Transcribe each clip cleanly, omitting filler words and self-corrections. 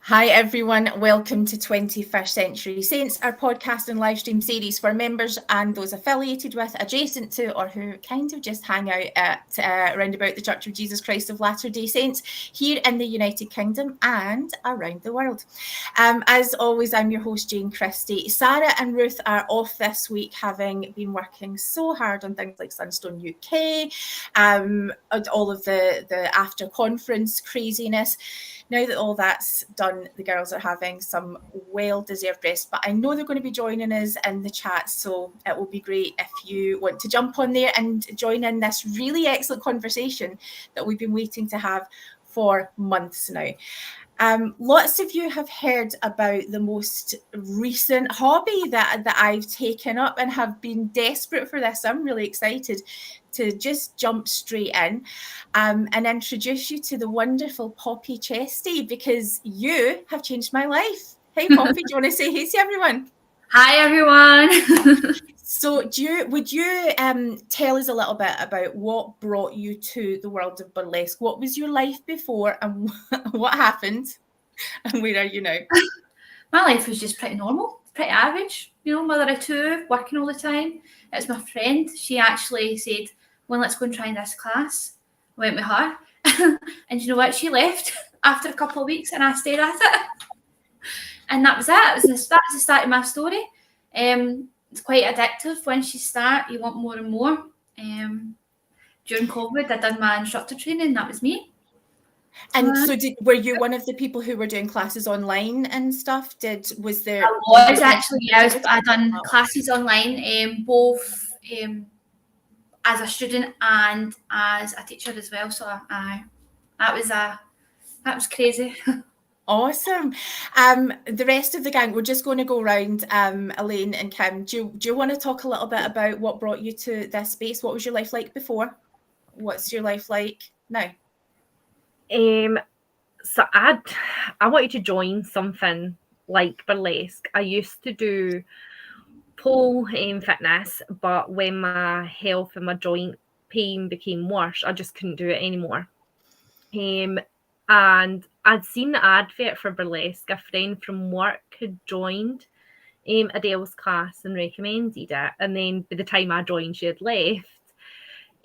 Hi everyone, welcome to 21st Century Saints, our podcast and live stream series for members and those affiliated with, adjacent to, or who kind of just hang out at around about the Church of Jesus Christ of Latter-day Saints here in the United Kingdom and around the world. As always, I'm your host Jane Christie. Sarah and Ruth are off this week, having been working so hard on things like Sunstone UK, and all of the after conference craziness. Now that all that's done, the girls are having some well-deserved rest, but I know they're going to be joining us in the chat, so it will be great if you want to jump on there and join in this really excellent conversation that we've been waiting to have for months now. Lots of you have heard about the most recent hobby that I've taken up and have been desperate for this. I'm really excited to just jump straight in and introduce you to the wonderful Poppy Chesty, because you have changed my life. Hey Poppy, do you want to say hey to everyone? Hi everyone. So would you tell us a little bit about what brought you to the world of burlesque? What was your life before and what happened? And where are you now? My life was just pretty normal, pretty average. You know, mother of two, working all the time. It's my friend. She actually said, well, let's go and try this class. I went with her. And you know what? She left after a couple of weeks and I stayed at it. And that was it. That was the start of my story. It's quite addictive. Once you start, you want more and more. During COVID, I done my instructor training. That was me. And so were you one of the people who were doing classes online and stuff? Was there? I was actually, yes. I done classes online, both as a student and as a teacher as well. So that was crazy. Awesome. The rest of the gang, we're just going to go around. Elaine and Kim, do you want to talk a little bit about what brought you to this space? What was your life like before? What's your life like now? So I wanted to join something like burlesque. I used to do pole fitness, but when my health and my joint pain became worse, I just couldn't do it anymore. And I'd seen the advert for burlesque. A friend from work had joined Adele's class and recommended it. And then by the time I joined, she had left.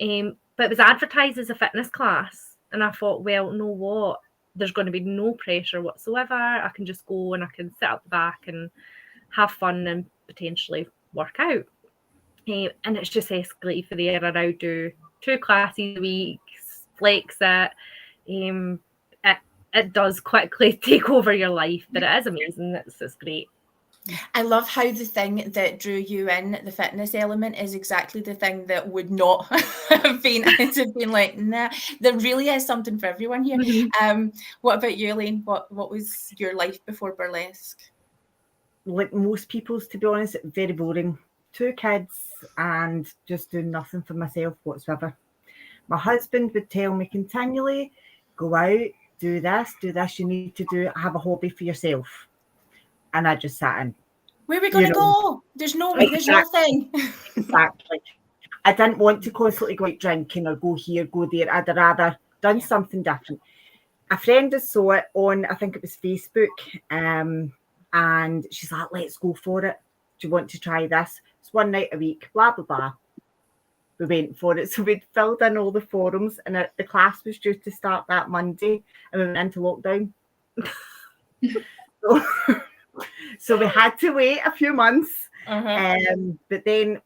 But it was advertised as a fitness class. And I thought, well, know what? There's going to be no pressure whatsoever. I can just go and I can sit up the back and have fun and potentially work out. And it's just escalated for there. I now do 2 classes a week, flex it. It does quickly take over your life, but it is amazing. It's great. I love how the thing that drew you in, the fitness element, is exactly the thing that would not have been. I'd have been like, nah, there really is something for everyone here. Mm-hmm. What about you, Elaine? What was your life before burlesque? Like most people's, to be honest, very boring. 2 kids and just doing nothing for myself whatsoever. My husband would tell me continually, go out, do this, you need to have a hobby for yourself. And I just sat in. Where are we going to go? There's nothing. Exactly. I didn't want to constantly go out drinking or go here, go there. I'd rather done something different. A friend saw it on, I think it was Facebook, and she's like, let's go for it. Do you want to try this? It's 1 night a week, blah, blah, blah. We went for it. So we'd filled in all the forums, and the class was due to start that Monday, and we went into lockdown. So we had to wait a few months, but then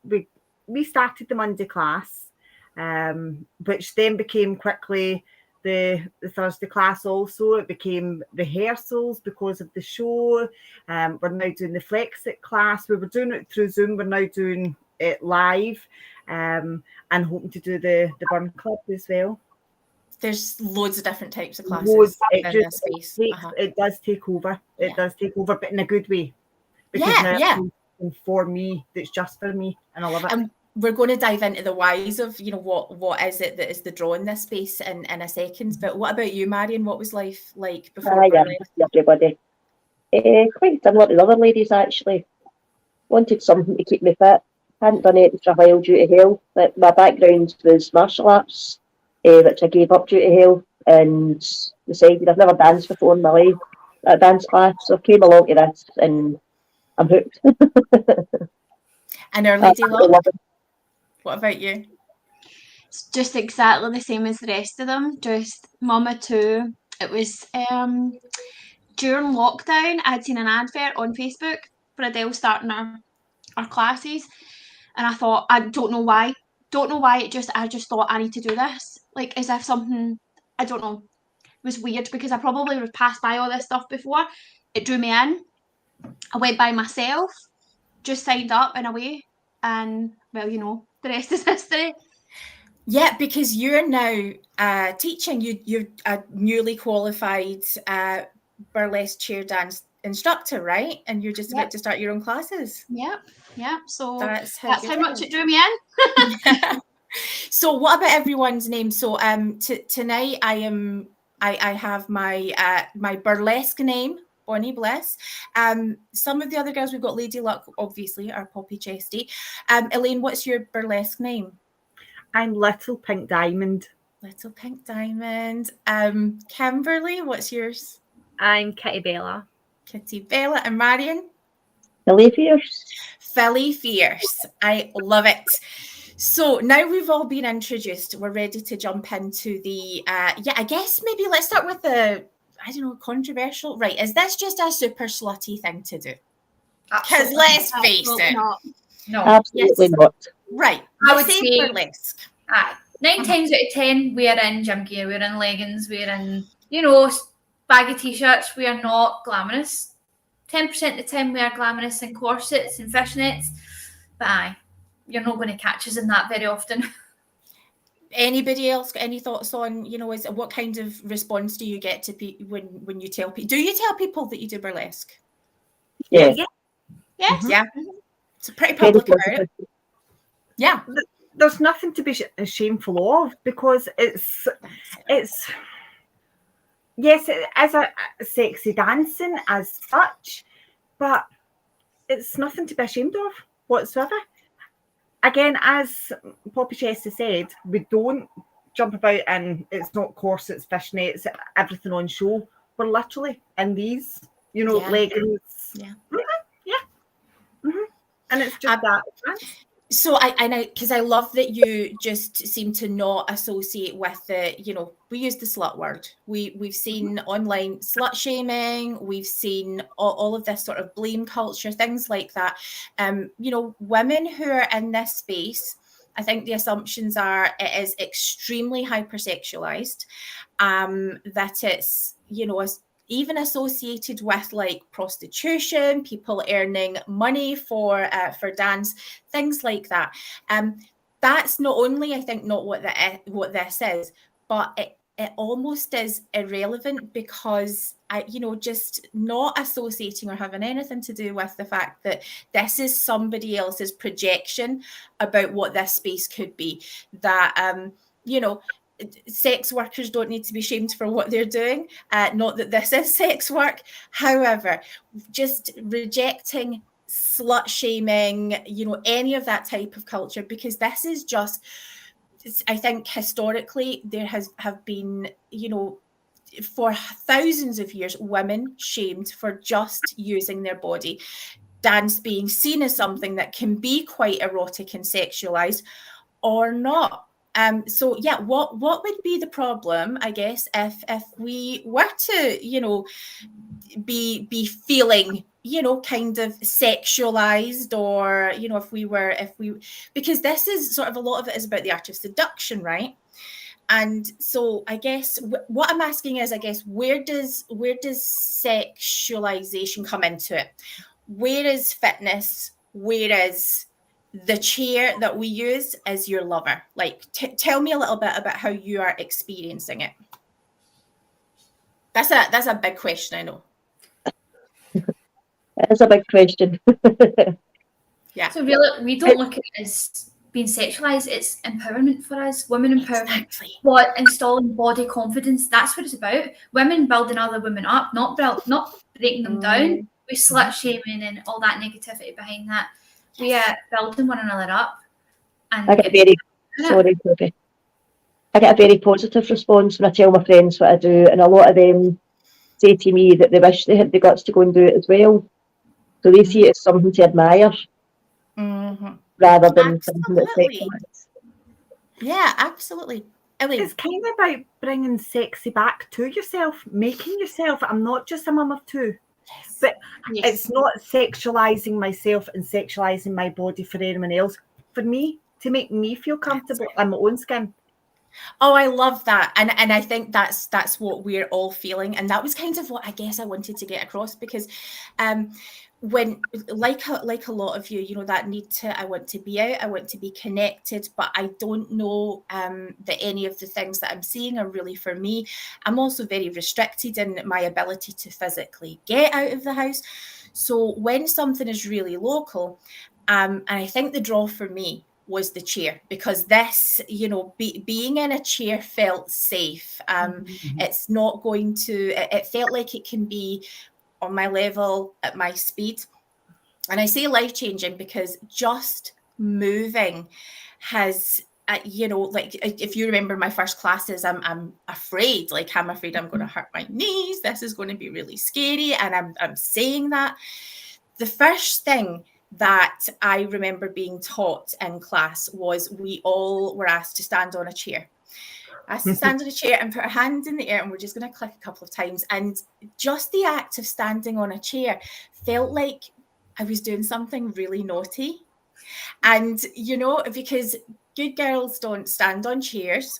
we started the Monday class, which then became quickly the Thursday class also. It became rehearsals because of the show. We're now doing the Flex It class. We were doing it through Zoom. We're now doing it live, and hoping to do the Burn Club as well. There's loads of different types of classes in this space. It does take over. It does take over, but in a good way. Because for me, that's just for me, and I love it. And we're going to dive into the whys of, what is it that is the draw in this space in a second. But what about you, Marion? What was life like before? Everybody. Quite similar to the other ladies, actually. Wanted something to keep me fit. Hadn't done it for a while due to health. But my background was martial arts, which I gave up due to health, and decided I've never danced before in my life. at a dance class, so I came along to this and I'm hooked. And Our Lady I Luck, love it. what about you? It's just exactly the same as the rest of them. Just Mama too. It was during lockdown. I'd seen an advert on Facebook for Adele starting our classes, and I thought, I don't know why. I just thought I need to do this. Like as if something, I don't know, was weird because I probably would have passed by all this stuff before. It drew me in. I went by myself, just signed up and away, and well, you know, the rest is history. Yeah, because you're now teaching. You're a newly qualified burlesque chair dance instructor, right? And you're just about to start your own classes. Yep. So That's how much it drew me in. So what about everyone's name? So tonight I have my my burlesque name, Bonnie Bliss. Some of the other girls, we've got Lady Luck, obviously, our Poppy Chesty. Elaine, what's your burlesque name? I'm Little Pink Diamond. Little Pink Diamond. Kimberly, what's yours? I'm Kitty Bella. Kitty Bella. And Marion? Philly Fierce. Philly Fierce. I love it. So now we've all been introduced, we're ready to jump into the, I guess maybe let's start with the, I don't know, controversial. Right, is this just a super slutty thing to do? Because let's face it. No. Absolutely Yes. not. Right. I would say say burlesque. 9 times out of 10, we're in gym gear, we're in leggings, we're in, you know, baggy t-shirts. We are not glamorous. 10% of the time we are glamorous in corsets and fishnets, but you're not going to catch us in that very often. Anybody else got any thoughts on, you know, what kind of response do you get to when you tell people? Do you tell people that you do burlesque? Yeah. Yes. Yeah. It's pretty public about it. Yeah. There's nothing to be shameful of, because it's yes, it is a sexy dancing as such, but it's nothing to be ashamed of whatsoever. Again, as Poppy Chesty said, we don't jump about and it's not corsets, fishnets, everything on show. We're literally in these, you know, leggings. Yeah. And it's just that. So because I love that you just seem to not associate with the, you know, we use the slut word. We've seen online slut shaming. We've seen all of this sort of blame culture, things like that. You know, women who are in this space, I think the assumptions are it is extremely hypersexualized, that it's, you know, even associated with like prostitution, people earning money for dance, things like that. That's not only, I think, not what this is, but it almost is irrelevant, because you know, just not associating or having anything to do with the fact that this is somebody else's projection about what this space could be. That you know, sex workers don't need to be shamed for what they're doing. Not that this is sex work. However, just rejecting slut shaming, you know, any of that type of culture, because this is just, I think historically there have been, you know, for thousands of years, women shamed for just using their body. Dance being seen as something that can be quite erotic and sexualized or not. So yeah, what would be the problem, I guess, if we were to, you know, be feeling, you know, kind of sexualized, or, you know, if we because this is sort of, a lot of it is about the art of seduction, right? And so I guess what I'm asking is, I guess, where does sexualization come into it? Where is fitness? Where is the chair that we use as your lover? Like, tell me a little bit about how you are experiencing it. That's a big question, I know. It is a big question. Yeah. So really, we don't look at it as being sexualized. It's empowerment for us, women empowerment. Exactly. What installing body confidence. That's what it's about. Women building other women up, not breaking them down. We slut shaming and all that negativity behind that. We are building one another up. And I get a very positive response when I tell my friends what I do, and a lot of them say to me that they wish they had the guts to go and do it as well. So they see it as something to admire rather than something that's sexualized. Yeah, absolutely. Ellie. It's kind of about bringing sexy back to yourself, making yourself. I'm not just a mum of two, but it's not sexualizing myself and sexualizing my body for anyone else. For me, to make me feel comfortable in my own skin. Oh, I love that. And I think that's what we're all feeling. And that was kind of what I guess I wanted to get across, because when like a lot of you, you know, that need to, I want to be out, I want to be connected, but I don't know that any of the things that I'm seeing are really for me. I'm also very restricted in my ability to physically get out of the house. So when something is really local, and I think the draw for me was the chair, because this, you know, being in a chair felt safe. It's not going to, it felt like it can be on my level, at my speed. And I say life-changing because just moving has, you know, like if you remember my first classes, I'm afraid, like I'm afraid I'm going to hurt my knees. This is going to be really scary. And I'm saying that. The first thing that I remember being taught in class was we all were asked to stand on a chair. Asked to stand on a chair and put our hands in the air, and we're just going to click a couple of times. And just the act of standing on a chair felt like I was doing something really naughty. And, you know, because good girls don't stand on chairs.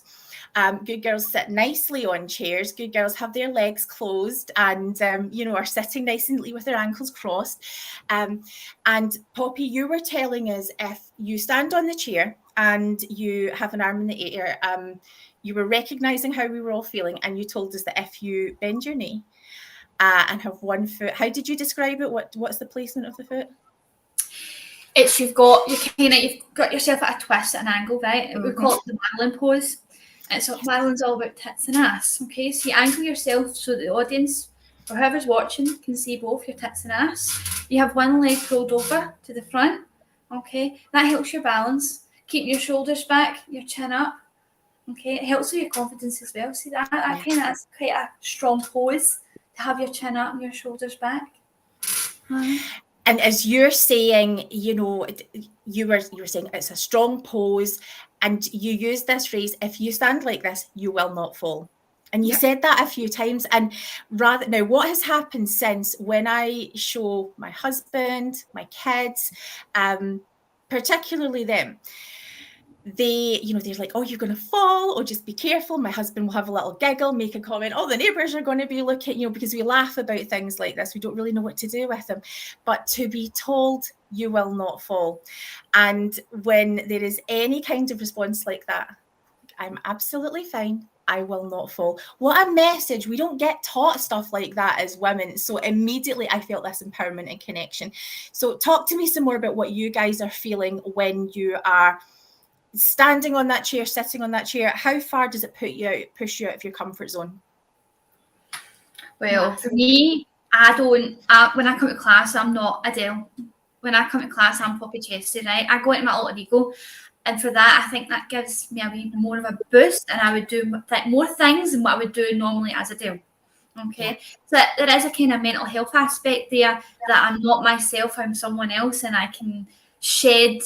Good girls sit nicely on chairs. Good girls have their legs closed and, you know, are sitting nice and neatly with their ankles crossed. And Poppy, you were telling us if you stand on the chair and you have an arm in the air, you were recognizing how we were all feeling, and you told us that if you bend your knee and have one foot, how did you describe it? What's the placement of the foot? It's you've got yourself at a twist at an angle, right? We call it the Madeline pose. And so Madeline's all about tits and ass. Okay, so you angle yourself so the audience or whoever's watching can see both your tits and ass. You have one leg pulled over to the front. Okay, that helps your balance. Keep your shoulders back, your chin up. Okay, it helps with your confidence as well. See that's quite a strong pose to have your chin up and your shoulders back. And as you're saying, you know, you were saying it's a strong pose, and you use this phrase, if you stand like this, you will not fall. And you said that a few times. And now what has happened since, when I show my husband, my kids, particularly them, they, you know, they're like, oh, you're going to fall, or just be careful. My husband will have a little giggle, make a comment, oh, the neighbours are going to be looking, you know, because we laugh about things like this. We don't really know what to do with them. But to be told you will not fall. And when there is any kind of response like that, I'm absolutely fine. I will not fall. What a message. We don't get taught stuff like that as women. So immediately I felt this empowerment and connection. So talk to me some more about what you guys are feeling when you are standing on that chair, sitting on that chair. How far does it push you out of your comfort zone? Well, for me, when I come to class, I'm not Adele. When I come to class, I'm Poppy Chesty, right? I go into my alter ego, and for that, I think that gives me a wee more of a boost, and I would do more things than what I would do normally as Adele. Okay, so there is a kind of mental health aspect there, that I'm not myself, I'm someone else, and I can shed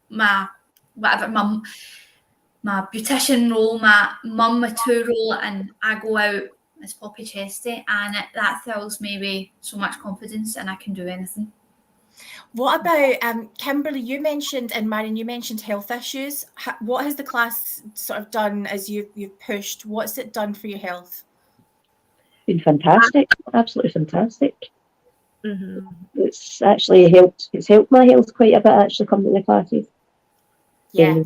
my beautician role, my mum with two role, and I go out as Poppy Chesty, and that fills me with so much confidence, and I can do anything. What about Kimberly? You mentioned, and Marion, you mentioned health issues. What has the class sort of done as you've pushed? What's it done for your health? Been fantastic, absolutely fantastic. Mm-hmm. It's actually helped. It's helped my health quite a bit actually coming to the classes. Yeah.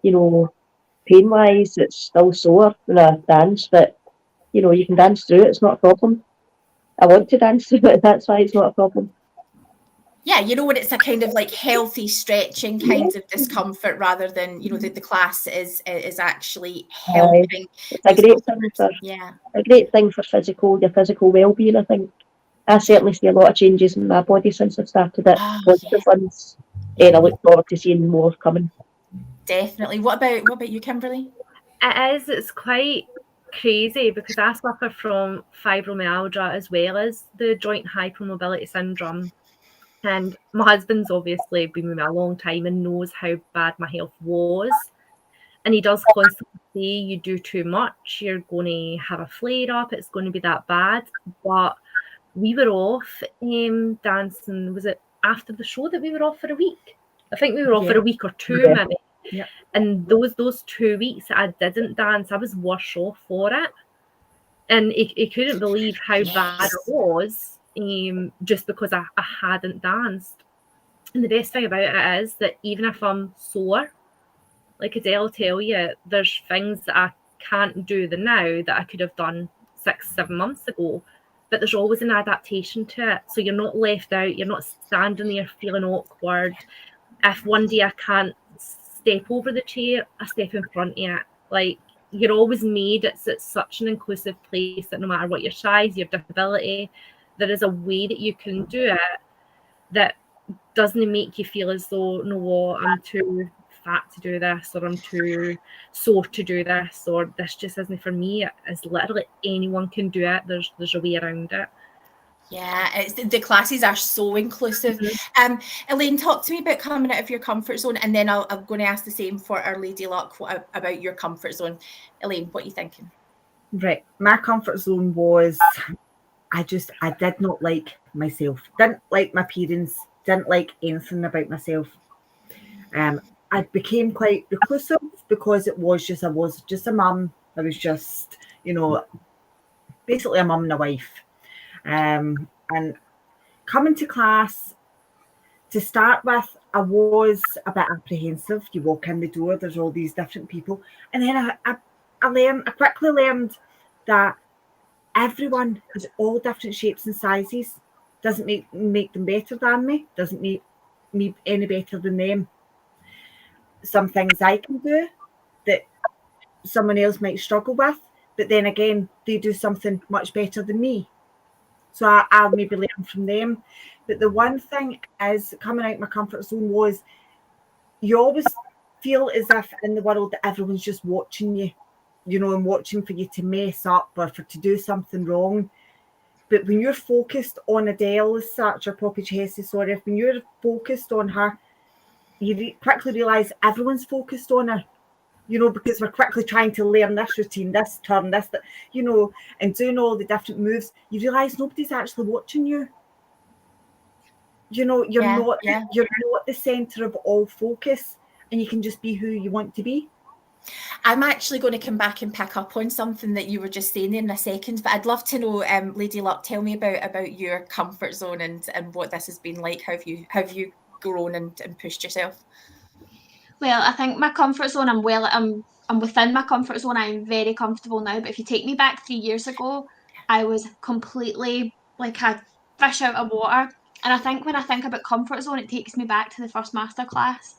You know, pain-wise, it's still sore when I dance, but, you know, you can dance through it. It's not a problem. I want to dance through it. That's why it's not a problem. Yeah, you know, when it's a kind of like healthy stretching kind of discomfort, rather than, you know, the class is actually helping. It's a great thing for your physical well-being, I think. I certainly see a lot of changes in my body since I've started it. Positive ones. And I look forward to seeing more coming. Definitely. What about you, Kimberly? It is. It's quite crazy because I suffer from fibromyalgia as well as the joint hypermobility syndrome. And my husband's obviously been with me a long time and knows how bad my health was. And he does constantly say, you do too much, you're going to have a flare up, it's going to be that bad. But we were off dancing, was it after the show that we were off for a week? I think we were off for a week or two, maybe. Yeah. And those 2 weeks that I didn't dance, I was worse off for it. And he couldn't believe how bad it was just because I hadn't danced. And the best thing about it is that even if I'm sore, like Adele tell you, there's things that I can't do now that I could have done 6-7 months ago. But there's always an adaptation to it. So you're not left out. You're not standing there feeling awkward. If one day I can't step over the chair, I step in front of it. Like, you're always made. It's such an inclusive place that no matter what your size, your disability, there is a way that you can do it that doesn't make you feel as though, no, what, I'm too fat to do this, or I'm too sore to do this, or this just isn't for me. It's literally anyone can do it. There's a way around it. Yeah, the classes are so inclusive. Elaine, talk to me about coming out of your comfort zone, and then I'm going to ask the same for Our Lady Luck about your comfort zone. Elaine, what are you thinking? Right, my comfort zone was I did not like myself, didn't like my appearance, didn't like anything about myself. I became quite reclusive because I was just a mum. I was just, basically a mum and a wife. And coming to class, to start with, I was a bit apprehensive. You walk in the door, there's all these different people. And then I quickly learned that everyone is all different shapes and sizes. Doesn't make them better than me, doesn't make me any better than them. Some things I can do that someone else might struggle with, but then again, they do something much better than me. So I'll maybe learn from them. But the one thing is, coming out of my comfort zone was, you always feel as if in the world that everyone's just watching you, and watching for you to mess up or to do something wrong. But when you're focused on Adele as such, or Poppy Chesty, sorry, when you're focused on her, you quickly realise everyone's focused on her, because we're quickly trying to learn this routine, this turn, this, that, and doing all the different moves. You realise nobody's actually watching you. You're not the centre of all focus, and you can just be who you want to be. I'm actually going to come back and pick up on something that you were just saying there in a second, but I'd love to know, Lady Luck, tell me about your comfort zone and what this has been like. How have you grown and pushed yourself? Well, I think my comfort zone, I'm within my comfort zone. I'm very comfortable now. But if you take me back 3 years ago, I was completely like a fish out of water. And I think when I think about comfort zone, it takes me back to the first masterclass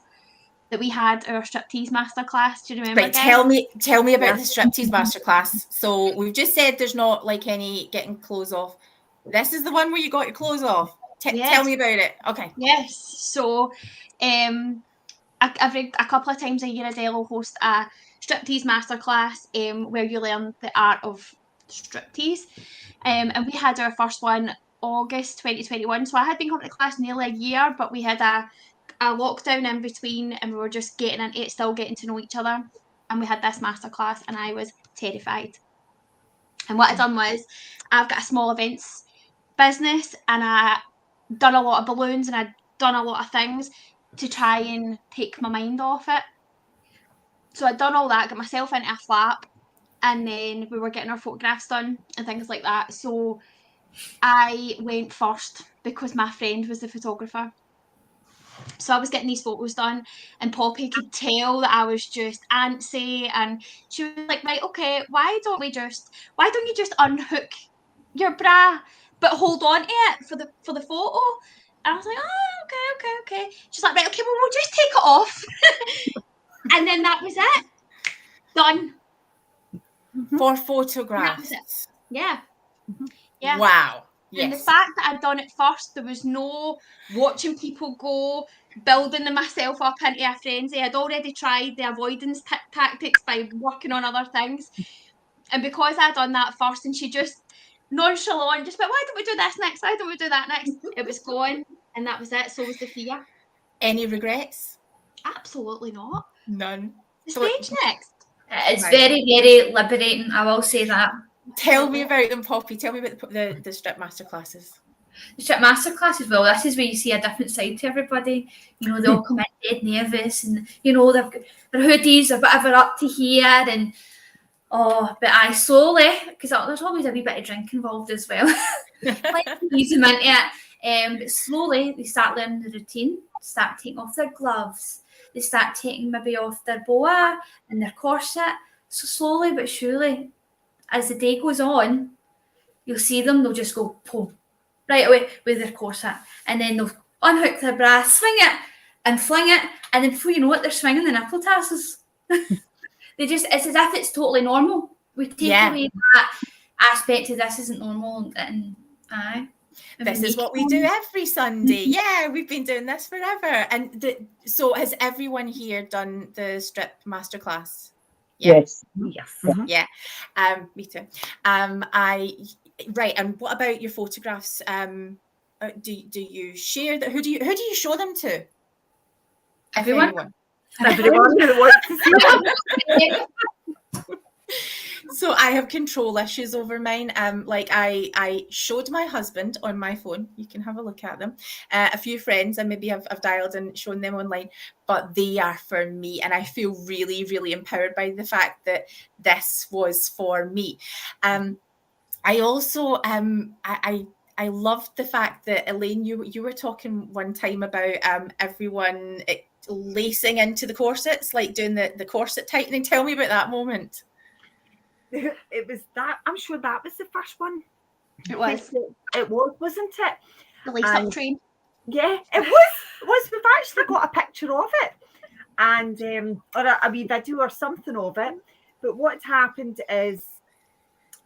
that we had, our striptease masterclass. Do you remember? Right, tell me about the striptease masterclass. So we've just said there's not like any getting clothes off. This is the one where you got your clothes off. Yes. Tell me about it. Okay. Yes. So, every a couple of times a year, Adele will host a striptease masterclass where you learn the art of striptease. And we had our first one August 2021. So I had been coming to class nearly a year, but we had a lockdown in between, and we were just still getting to know each other. And we had this masterclass, and I was terrified. And what I'd done was, I've got a small events business, and I done a lot of balloons, and I'd done a lot of things to try and take my mind off it. So I'd done all that, got myself into a flap, and then we were getting our photographs done and things like that. So I went first because my friend was the photographer. So I was getting these photos done, and Poppy could tell that I was just antsy, and she was like, right, okay, why don't you just unhook your bra but hold on to it for the photo? And I was like, oh, okay. She's like, right, okay, well, we'll just take it off. And then that was it. Done. For photographs. That was it. Yeah. Mm-hmm. Yeah. Wow. Yes. And the fact that I'd done it first, there was no watching people go, building myself up into a frenzy. I'd already tried the avoidance tactics by working on other things. And because I'd done that first, and she just nonchalant, just went, why don't we do this next? Why don't we do that next? It was gone, and that was it. So was the fear. Any regrets? Absolutely not. None. The So- stage next. It's Right. very, very liberating. I will say that. Tell me about them, Poppy. Tell me about the strip master classes. The strip masterclass as well. This is where you see a different side to everybody. You know, they all come in dead nervous, and you know they've got their hoodies or whatever up to here, and but I slowly, because there's always a wee bit of drink involved as well. Like ease them into it. But slowly they start learning the routine. Start taking off their gloves. They start taking maybe off their boa and their corset. So slowly but surely, as the day goes on, you'll see them. They'll just go boom, right away with their corset, and then they'll unhook their bra, swing it, and fling it, and then before you know it, they're swinging the nipple tassels. It's as if it's totally normal. We take away that aspect of this isn't normal, and this is what we do every Sunday. Yeah, we've been doing this forever. And so has everyone here done the strip masterclass? Yeah. Yes. Yes. Yeah. Me too. Right. And what about your photographs? Do you share that? Who do you show them to? everyone. Everyone who wants to see them. So I have control issues over mine. Like I showed my husband on my phone. You can have a look at them. A few friends, and maybe I've dialed and shown them online, but they are for me, and I feel really, really empowered by the fact that this was for me. I also I loved the fact that Elaine, you were talking one time about everyone lacing into the corsets, like doing the corset tightening. Tell me about that moment. It was that. I'm sure that was the first one. It was. It was, wasn't it? The lace-up train. Yeah, it was. We've actually got a picture of it, and or a wee video or something of it. But what happened is,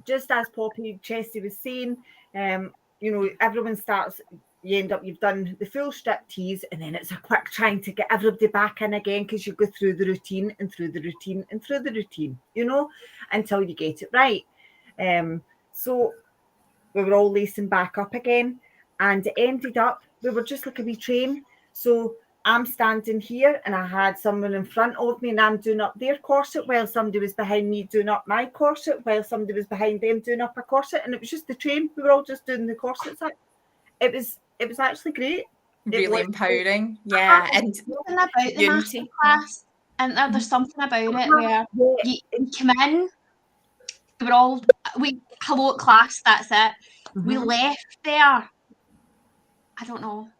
just as Poppy Chesty was saying, you know, everyone starts. You've done the full strip tease, and then it's a quick trying to get everybody back in again, because you go through the routine and through the routine and through the routine, you know, until you get it right. So we were all lacing back up again, and it ended up, we were just like a wee train. So I'm standing here, and I had someone in front of me, and I'm doing up their corset, while somebody was behind me doing up my corset, while somebody was behind them doing up a corset, and it was just the train. We were all just doing the corsets up. It was actually great. Really empowering. Yeah. And something about the unity. masterclass, and there's something about it where you come in, hello class, that's it. We left there, I don't know,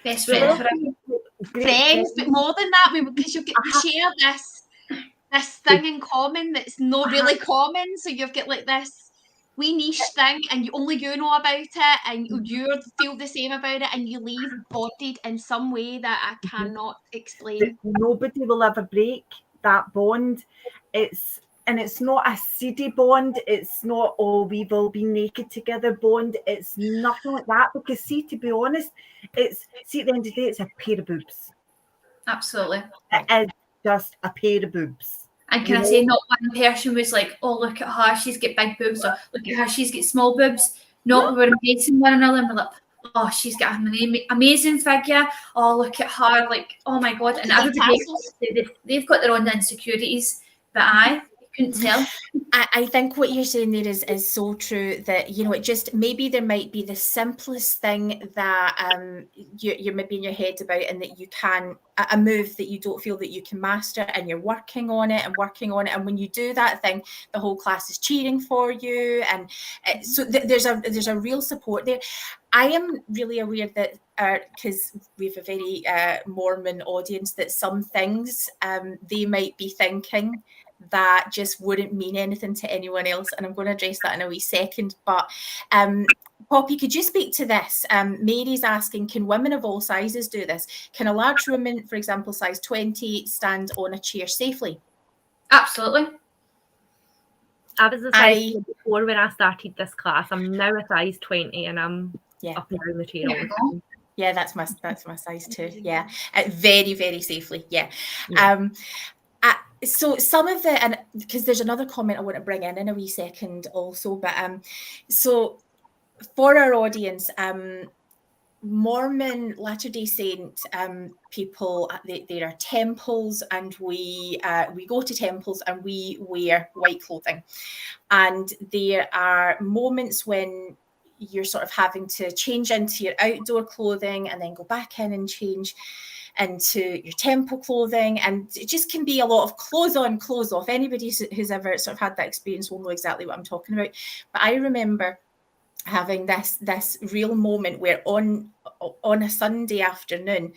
Best friends forever. friends, but more than that, because you share this thing in common that's not really common. So you've got like this wee niche thing, and only you know about it, and you feel the same about it, and you leave bodied in some way that I cannot explain. Nobody will ever break that bond. It's not a seedy bond. It's not, oh, we will be naked together bond. It's nothing like that, because to be honest, at the end of the day, it's a pair of boobs. Absolutely. It is just a pair of boobs. And can I say, not one person was like, oh, look at her, she's got big boobs, or look at her, she's got small boobs. No, we were embracing one another, and we're like, oh, she's got an amazing figure. Oh, look at her, like, oh my God. And everybody, they've got their own insecurities, but I couldn't tell. I think what you're saying there is so true, that, you know, it just, maybe there might be the simplest thing that you're maybe in your head about, and that you can, a move that you don't feel that you can master, and you're working on it. And when you do that thing, the whole class is cheering for you. And so there's a real support there. I am really aware that, because we have a very Mormon audience, that some things they might be thinking that just wouldn't mean anything to anyone else, and I'm going to address that in a wee second. But Poppy, could you speak to this? Mary's asking, can women of all sizes do this? Can a large woman, for example, size 20, stand on a chair safely? Absolutely. I was a size before when I started this class. I'm now a size 20, and I'm up and down the chair all the time. Yeah, that's my size too. Yeah, very, very safely. Yeah. So some of the, and because there's another comment I want to bring in a wee second also, but so for our audience, Mormon Latter-day Saint people, there are temples, and we go to temples and we wear white clothing, and there are moments when you're sort of having to change into your outdoor clothing and then go back in and change into your temple clothing, and it just can be a lot of clothes on, clothes off. Anybody who's ever sort of had that experience will know exactly what I'm talking about. But I remember having this real moment where on a Sunday afternoon,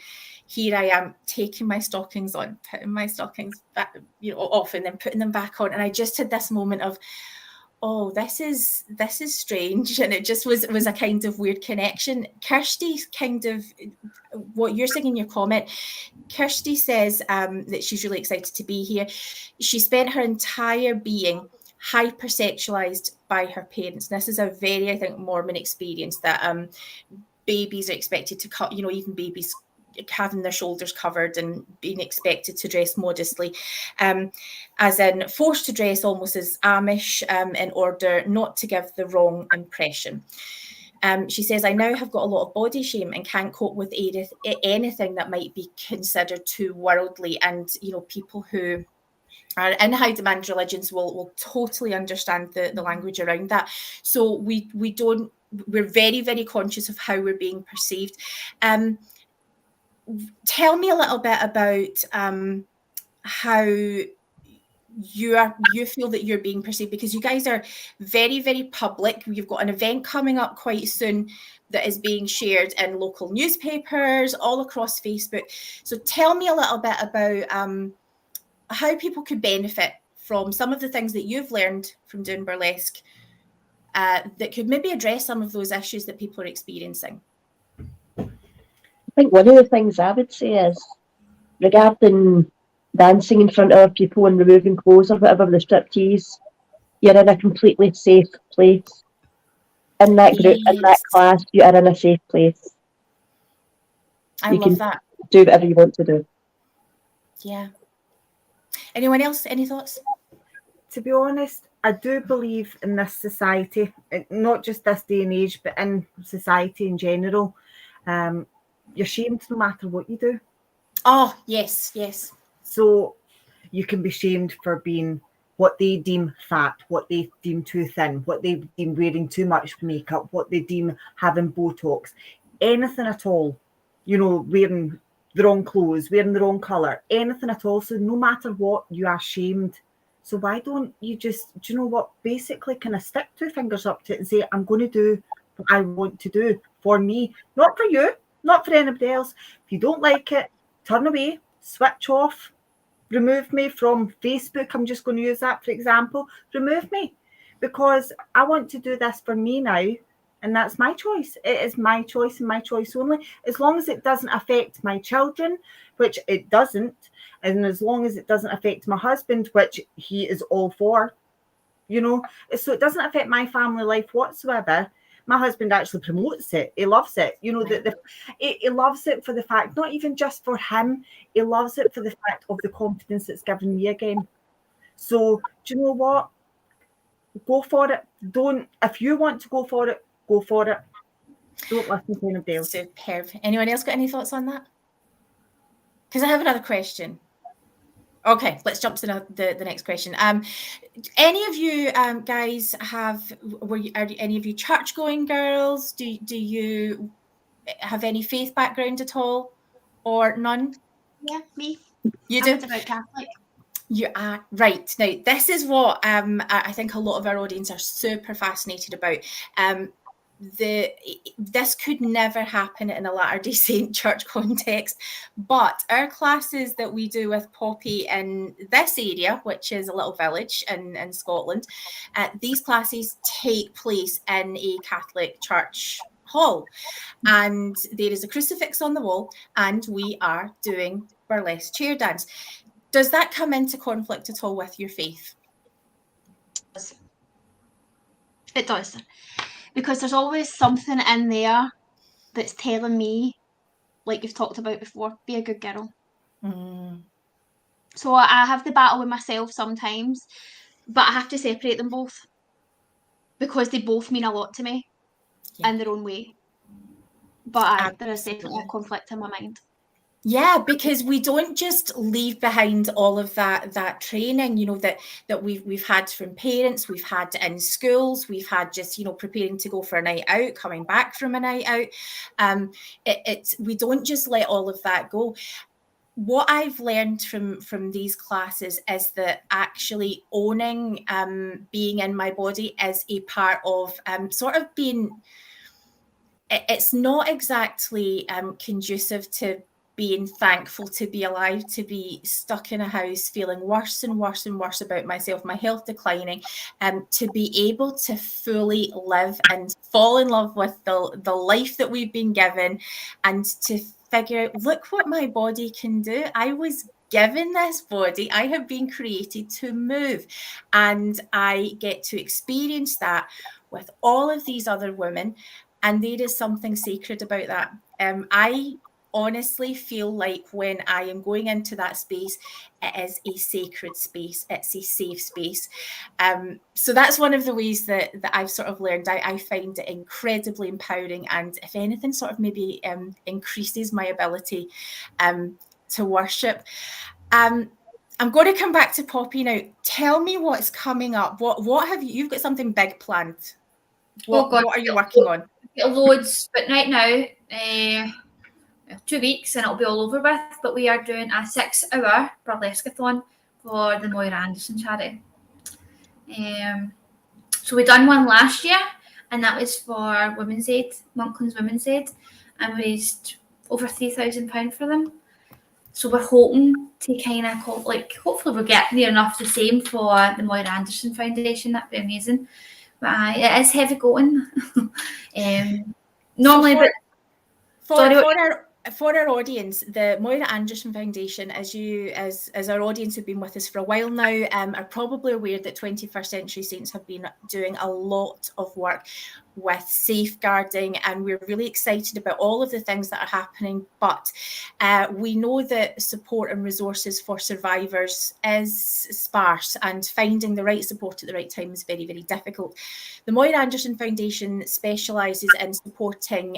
here I am taking my stockings on, putting my stockings back, off, and then putting them back on, and I just had this moment of, oh, this is strange, and it just was a kind of weird connection. Kirsty, kind of what you're saying in your comment, Kirsty says that she's really excited to be here. She spent her entire being hypersexualized by her parents. This is a very, I think, Mormon experience, that babies are expected to cut, even babies having their shoulders covered and being expected to dress modestly, as in forced to dress almost as Amish, in order not to give the wrong impression. She says, I now have got a lot of body shame and can't cope with anything that might be considered too worldly. And, people who are in high demand religions will totally understand the language around that. So we're very, very conscious of how we're being perceived. Tell me a little bit about how you feel that you're being perceived, because you guys are very, very public. You've got an event coming up quite soon that is being shared in local newspapers all across Facebook. So tell me a little bit about how people could benefit from some of the things that you've learned from doing burlesque, that could maybe address some of those issues that people are experiencing. I think one of the things I would say is, regarding dancing in front of other people and removing clothes or whatever, the striptease, you're in a completely safe place. In that group, in that class, you are in a safe place. I love that. Do whatever you want to do. Yeah. Anyone else? Any thoughts? To be honest, I do believe in this society, not just this day and age, but in society in general. You're shamed no matter what you do. Oh, yes, yes. So you can be shamed for being what they deem fat, what they deem too thin, what they deem wearing too much makeup, what they deem having Botox, anything at all, wearing the wrong clothes, wearing the wrong colour, anything at all. So no matter what, you are shamed. So why don't you just, do you know what, basically kind of stick two fingers up to it and say, I'm going to do what I want to do for me, not for you, not for anybody else. If you don't like it, turn away, switch off, remove me from Facebook. I'm just going to use that for example. Remove me, because I want to do this for me now, and that's my choice. It is my choice and my choice only, as long as it doesn't affect my children, which it doesn't, and as long as it doesn't affect my husband, which he is all for, so it doesn't affect my family life whatsoever. My husband actually promotes it. He loves it. He loves it for the fact, not even just for him, he loves it for the fact of the confidence it's given me again. So do you know what? Go for it. If you want to go for it, go for it. Don't listen to anybody else. Superb. Anyone else got any thoughts on that? Because I have another question. Okay, let's jump to the next question. Any of you guys are any of you church-going girls? Do you have any faith background at all, or none? Yeah, me. You do? I'm about Catholic. You are right. Now, this is what I think a lot of our audience are super fascinated about. This could never happen in a Latter-day Saint church context, but our classes that we do with Poppy in this area, which is a little village in Scotland, these classes take place in a Catholic church hall, and there is a crucifix on the wall, and we are doing burlesque chair dance. Does that come into conflict at all with your faith? It does. Because there's always something in there that's telling me, like you've talked about before, be a good girl. So I have the battle with myself sometimes, but I have to separate them both because they both mean a lot to me in their own way. But there is definitely a conflict in my mind. Yeah, because we don't just leave behind all of that training, you know, that we've had from parents, we've had in schools, we've had just, you know, preparing to go for a night out, coming back from a night out. We don't just let all of that go. What I've learned from these classes is that actually owning being in my body is a part of sort of being. It's not exactly conducive to being thankful to be alive, to be stuck in a house, feeling worse and worse and worse about myself, my health declining, to be able to fully live and fall in love with the life that we've been given, and to figure out, look what my body can do. I was given this body. I have been created to move, and I get to experience that with all of these other women. And there is something sacred about that. I honestly feel like when I am going into that space, it is a sacred space. It's a safe space. So that's one of the ways that I've sort of learned. I find it incredibly empowering, and if anything, sort of maybe increases my ability to worship. I'm going to come back to Poppy now. Tell me what's coming up. What have you've got something big planned? What are you working on? Loads, but right now, 2 weeks and it'll be all over with. But we are doing a 6-hour burlesque-a-thon for the Moira Anderson charity. So we done one last year, and that was for Women's Aid, Monklands Women's Aid, and we raised over £3,000 for them. So we're hoping to kind of hopefully we'll get near enough the same for the Moira Anderson Foundation. That'd be amazing. But it is heavy going. Normally, for our audience, the Moira Anderson Foundation, as our audience have been with us for a while now, are probably aware that 21st Century Saints have been doing a lot of work with safeguarding, and we're really excited about all of the things that are happening. But we know that support and resources for survivors is sparse, and finding the right support at the right time is very, very difficult. The Moira Anderson Foundation specialises in supporting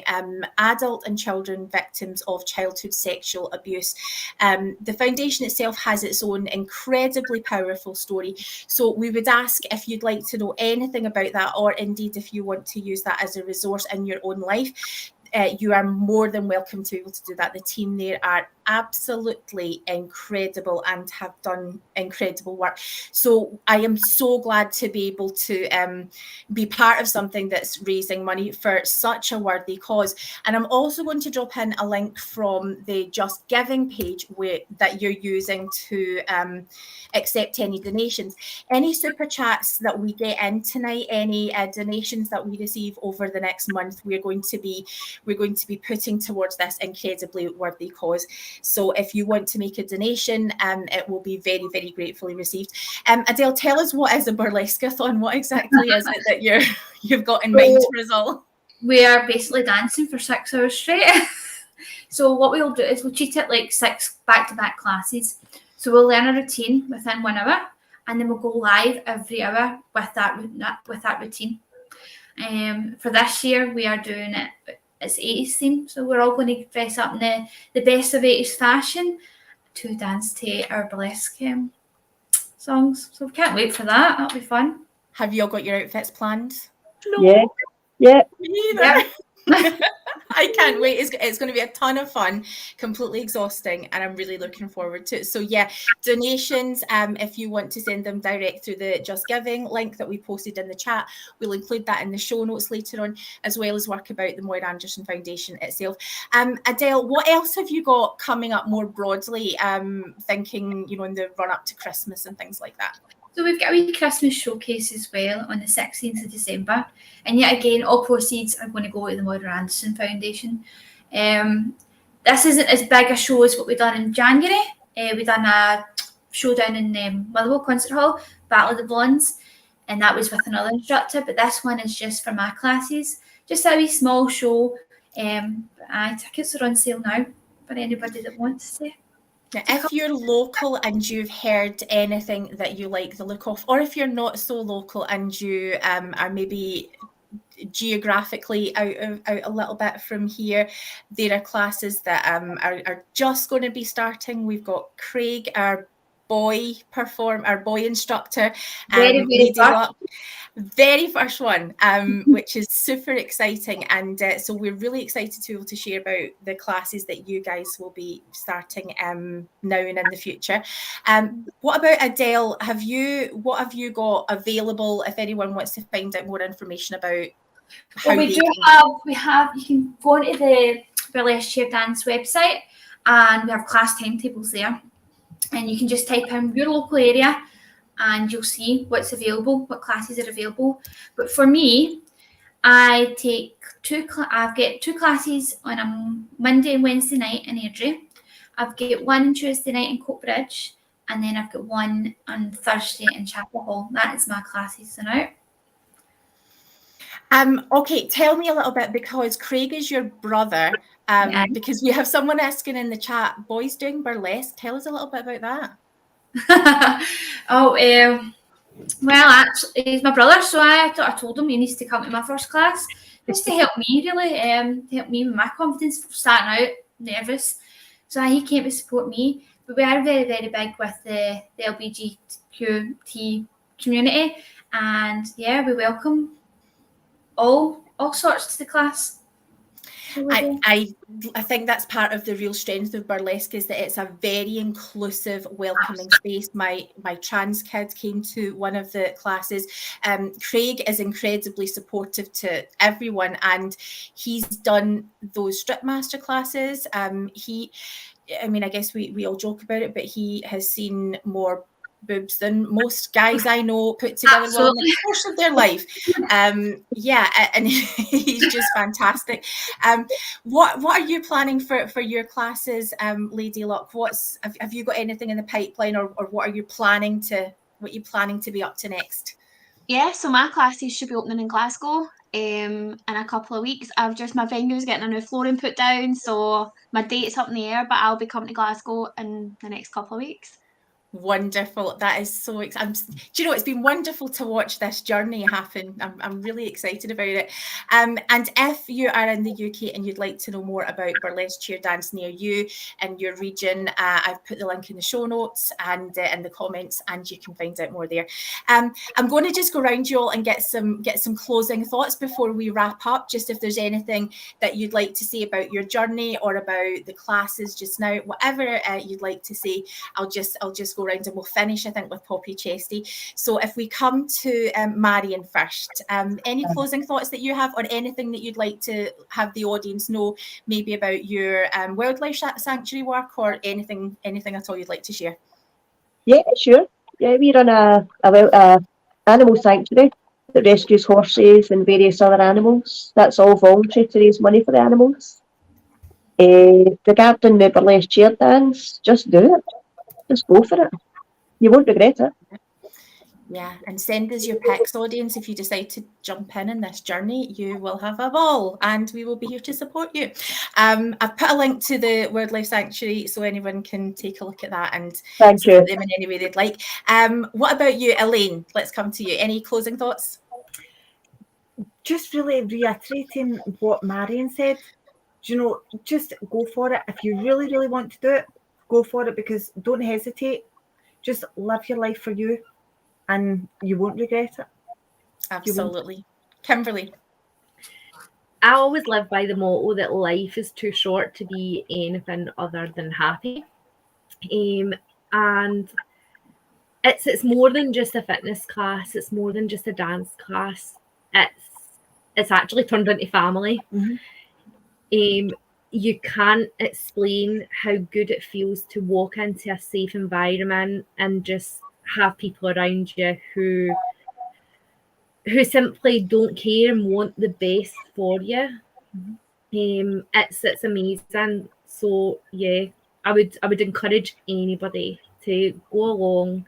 adult and children victims of childhood sexual abuse. The foundation itself has its own incredibly powerful story. So we would ask if you'd like to know anything about that, or indeed if you want to use that as a resource in your own life, you are more than welcome to be able to do that. The team there are absolutely incredible and have done incredible work. So I am so glad to be able to be part of something that's raising money for such a worthy cause. And I'm also going to drop in a link from the Just Giving page that you're using to accept any donations. Any super chats that we get in tonight, any donations that we receive over the next month, we're going to be putting towards this incredibly worthy cause. So if you want to make a donation, it will be very, very gratefully received. Adele, tell us, what is a burlesque-a-thon? What exactly is it that you've got in mind for us all? We are basically dancing for 6 hours straight. So what we'll do is we'll treat it like 6 back-to-back classes. So we'll learn a routine within 1 hour, and then we'll go live every hour with that routine. For this year, we are doing it. It's 80s theme, so we're all going to dress up in the best of 80s fashion to dance to our burlesque songs. So we can't wait for that. That'll be fun. Have you all got your outfits planned? No. Yeah. Me either. I can't wait. It's going to be a ton of fun, completely exhausting, and I'm really looking forward to it. So yeah, donations, if you want to send them direct through the Just Giving link that we posted in the chat, we'll include that in the show notes later on, as well as work about the Moira Anderson Foundation itself. Adele, what else have you got coming up more broadly, thinking, in the run up to Christmas and things like that? So we've got a wee Christmas showcase as well on the 16th of December. And yet again, all proceeds are going to go to the Moira Anderson Foundation. This isn't as big a show as what we done in January. We done a show down in Motherwell Concert Hall, Battle of the Blondes, and that was with another instructor. But this one is just for my classes. Just a wee small show. Tickets are on sale now for anybody that wants to. Now, if you're local and you've heard anything that you like the look of, or if you're not so local and you are maybe geographically out a little bit from here, there are classes that are just going to be starting. We've got Craig, our boy instructor, Very Luck, very first one, which is super exciting, and so we're really excited to be able to share about the classes that you guys will be starting now and in the future. What about Adele? What have you got available if anyone wants to find out more information about how we have, you can go onto the Burlesque Chair Dance website and we have class timetables there, and you can just type in your local area and you'll see what's available, what classes are available. But for me, I take I've got 2 classes on a Monday and Wednesday night in Airdrie. I've got one on Tuesday night in Coatbridge, and then I've got one on Thursday in Chapel Hall. That is my classes for now. Okay, tell me a little bit, because Craig is your brother, because we have someone asking in the chat, boys doing burlesque. Tell us a little bit about that. Well, actually, he's my brother, so I told him he needs to come to my first class just to help me, really, to help me with my confidence for starting out nervous. So he came to support me. But we are very, very big with the LGBTQT community, and yeah, we welcome all sorts to the class. I think that's part of the real strength of burlesque, is that it's a very inclusive, welcoming space. My trans kid came to one of the classes. Craig is incredibly supportive to everyone, and he's done those strip master classes. I guess we all joke about it, but he has seen more boobs than most guys I know put together in the course of their life. And he's just fantastic. What are you planning for your classes, Lady Luck? Have you got anything in the pipeline, or what are you planning to be up to next? Yeah, so my classes should be opening in Glasgow in a couple of weeks. My venue's getting a new flooring put down, so my date's up in the air, but I'll be coming to Glasgow in the next couple of weeks. Wonderful. That is so exciting. Do you know, it's been wonderful to watch this journey happen. I'm really excited about it. And if you are in the UK and you'd like to know more about burlesque chair dance near you in your region, I've put the link in the show notes and in the comments, and you can find out more there. I'm going to just go around you all and get some closing thoughts before we wrap up. Just if there's anything that you'd like to say about your journey or about the classes just now, whatever you'd like to say, I'll just go around and we'll finish, I think, with Poppy Chesty. So if we come to Marion first, any closing thoughts that you have, or anything that you'd like to have the audience know, maybe about your wildlife sanctuary work, or anything at all you'd like to share? Yeah, sure. Yeah, we run a animal sanctuary that rescues horses and various other animals. That's all voluntary to raise money for the animals. Regarding the burlesque chair dance, just do it. Just go for it. You won't regret it. Yeah, and send us your pics, audience. If you decide to jump in this journey, you will have a ball, and we will be here to support you. I've put a link to the wildlife sanctuary so anyone can take a look at that and support them in any way they'd like. What about you, Elaine? Let's come to you. Any closing thoughts? Just really reiterating what Marion said. You know, just go for it. If you really, really want to do it, go for it, because don't hesitate. Just live your life for you, and you won't regret it. Absolutely. Kimberly? I always live by the motto that life is too short to be anything other than happy. And it's more than just a fitness class. It's more than just a dance class. It's actually turned into family. Mm-hmm. You can't explain how good it feels to walk into a safe environment and just have people around you who simply don't care and want the best for you. Mm-hmm. It's amazing. So yeah, I would encourage anybody to go along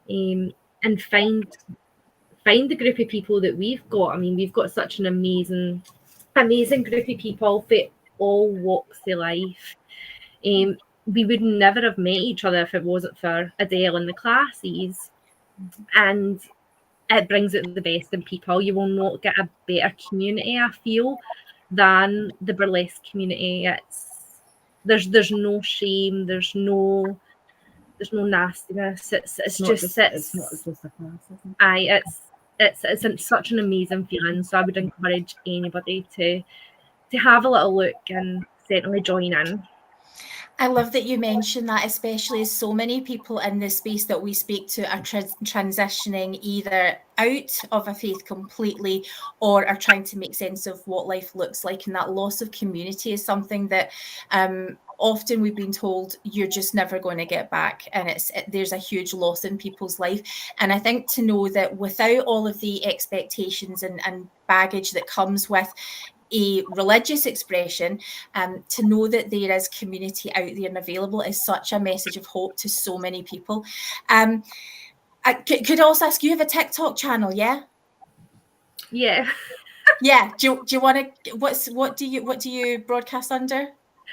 and find the group of people that we've got. I mean, we've got such an amazing group of people for all walks of life. we would never have met each other if it wasn't for Adele and the classes. And it brings out the best in people. You will not get a better community, I feel, than the burlesque community. There's no shame, there's no nastiness. It's not just a class, isn't it? It's such an amazing feeling. So I would encourage anybody to have a little look and certainly join in. I love that you mentioned that, especially as so many people in the space that we speak to are transitioning either out of a faith completely or are trying to make sense of what life looks like. And that loss of community is something that often we've been told you're just never going to get back. And there's a huge loss in people's life. And I think to know that without all of the expectations and baggage that comes with a religious expression, to know that there is community out there and available is such a message of hope to so many people. I could also ask, you have a TikTok channel, yeah? Yeah. Yeah. Do you want to? What do you broadcast under?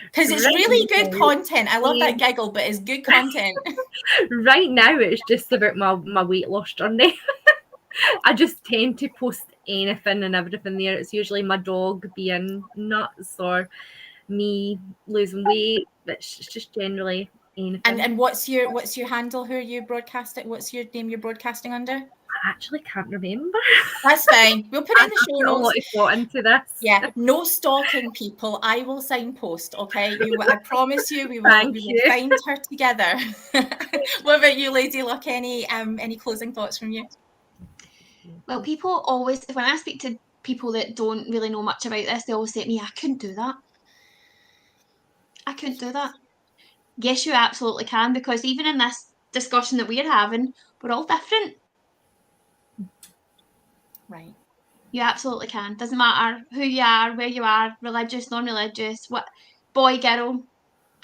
Because it's really good content. I love that giggle, but it's good content. Right now, it's just about my weight loss journey. I just tend to post anything and everything there. It's usually my dog being nuts or me losing weight. It's just generally anything. And what's your handle? Who are you broadcasting? What's your name you're broadcasting under? I actually can't remember. That's fine. We'll put it in the show notes. A lot of thought into this. Yeah, no stalking, people. I will signpost. Okay, I promise you, we will find her together. What about you, Lady Luck? Any closing thoughts from you? Well, people always, when I speak to people that don't really know much about this, they always say to me, I couldn't do that. I couldn't do that. Yes, you absolutely can, because even in this discussion that we're having, we're all different. Right. You absolutely can. Doesn't matter who you are, where you are, religious, non-religious, what boy, girl.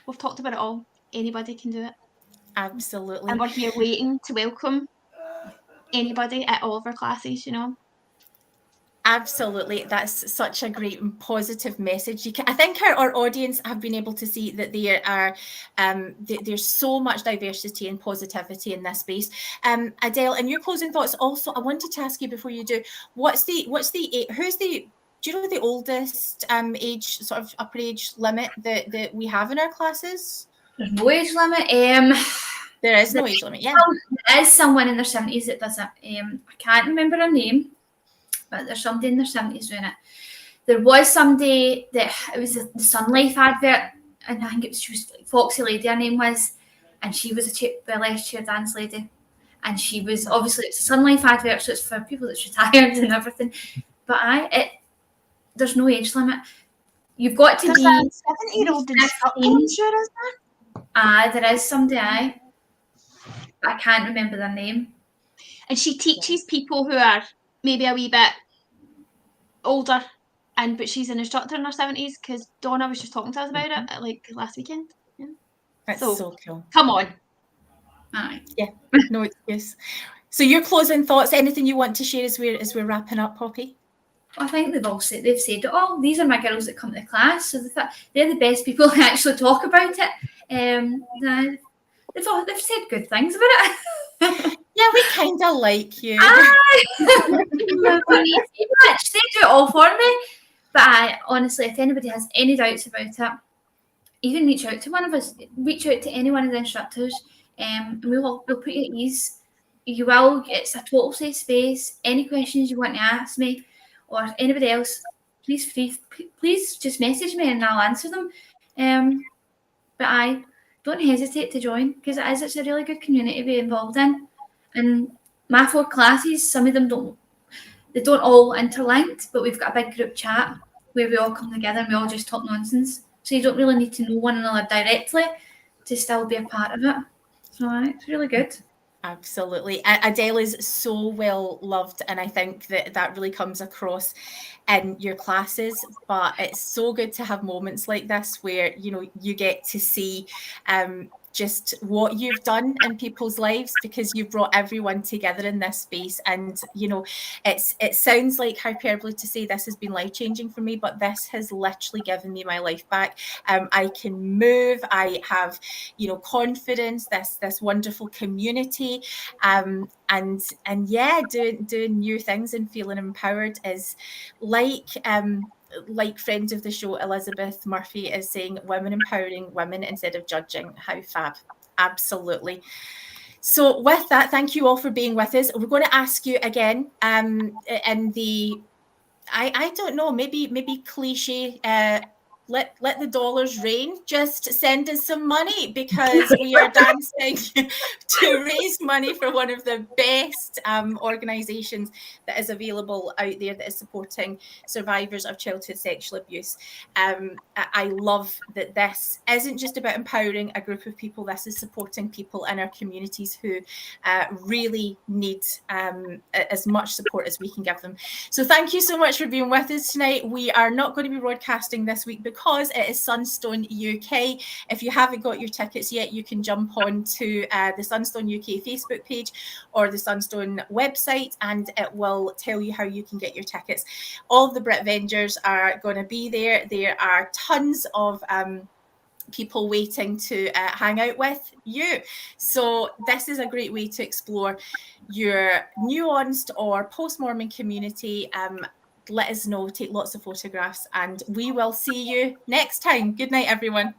We've talked about it all. Anybody can do it. Absolutely. And we're here waiting to welcome anybody at all of our classes, you know. Absolutely, that's such a great and positive message. I think our audience have been able to see that there are there's so much diversity and positivity in this space. Adele, in your closing thoughts, also, I wanted to ask you before you do, do you know the oldest age, sort of upper age limit that we have in our classes? There's no age limit. There is no age limit. Yeah, there is someone in their 70s that does it. I can't remember her name, but there's somebody in their 70s doing it. There was somebody that it was the Sun Life advert, and I think she was Foxy Lady, her name was, and she was a burlesque chair dance lady, and she was obviously it's a Sun Life advert, so it's for people that's retired and everything. But there's no age limit. You've got to be 70-year-old instructor, is there? There is somebody. I can't remember their name. And she teaches people who are maybe a wee bit older, but she's an instructor in her 70s, because Donna was just talking to us about it like last weekend. Yeah. That's so cool. Come on. Aye. Yeah, no excuse. So your closing thoughts, anything you want to share as we're wrapping up, Poppy? I think they've said it all. These are my girls that come to class, so they're the best people who actually talk about it. They've said good things about it. Yeah, we kind of like you. They do it all for me. But honestly, if anybody has any doubts about it, even reach out to one of us. Reach out to any one of the instructors, and we'll put you at ease. You will. It's a total safe space. Any questions you want to ask me or anybody else, please just message me and I'll answer them. But don't hesitate to join, because it's a really good community to be involved in. And my 4 classes, some of them don't all interlinked, but we've got a big group chat where we all come together and we all just talk nonsense. So you don't really need to know one another directly to still be a part of it. So it's really good. Absolutely. Adele is so well loved, and I think that really comes across in your classes. But it's so good to have moments like this where you get to see just what you've done in people's lives, because you've brought everyone together in this space. And you know, it sounds like hyperbole to say this has been life-changing for me, but this has literally given me my life back. I can move, I have, you know, confidence, this wonderful community, and yeah, doing new things and feeling empowered is like friend of the show Elizabeth Murphy is saying, women empowering women instead of judging. How fab. Absolutely. So with that, thank you all for being with us. We're going to ask you again in the, I don't know, maybe cliche, let the dollars rain. Just send us some money, because we are dancing to raise money for one of the best organisations that is available out there, that is supporting survivors of childhood sexual abuse. I love that this isn't just about empowering a group of people. This is supporting people in our communities who really need as much support as we can give them. So thank you so much for being with us tonight. We are not going to be broadcasting this week because it is Sunstone UK. If you haven't got your tickets yet, you can jump on to the Sunstone UK Facebook page or the Sunstone website, and it will tell you how you can get your tickets. All of the Brit Vengers are going to be there. There are tons of people waiting to hang out with you. So this is a great way to explore your nuanced or post-Mormon community. Let us know, take lots of photographs, and we will see you next time. Good night, everyone.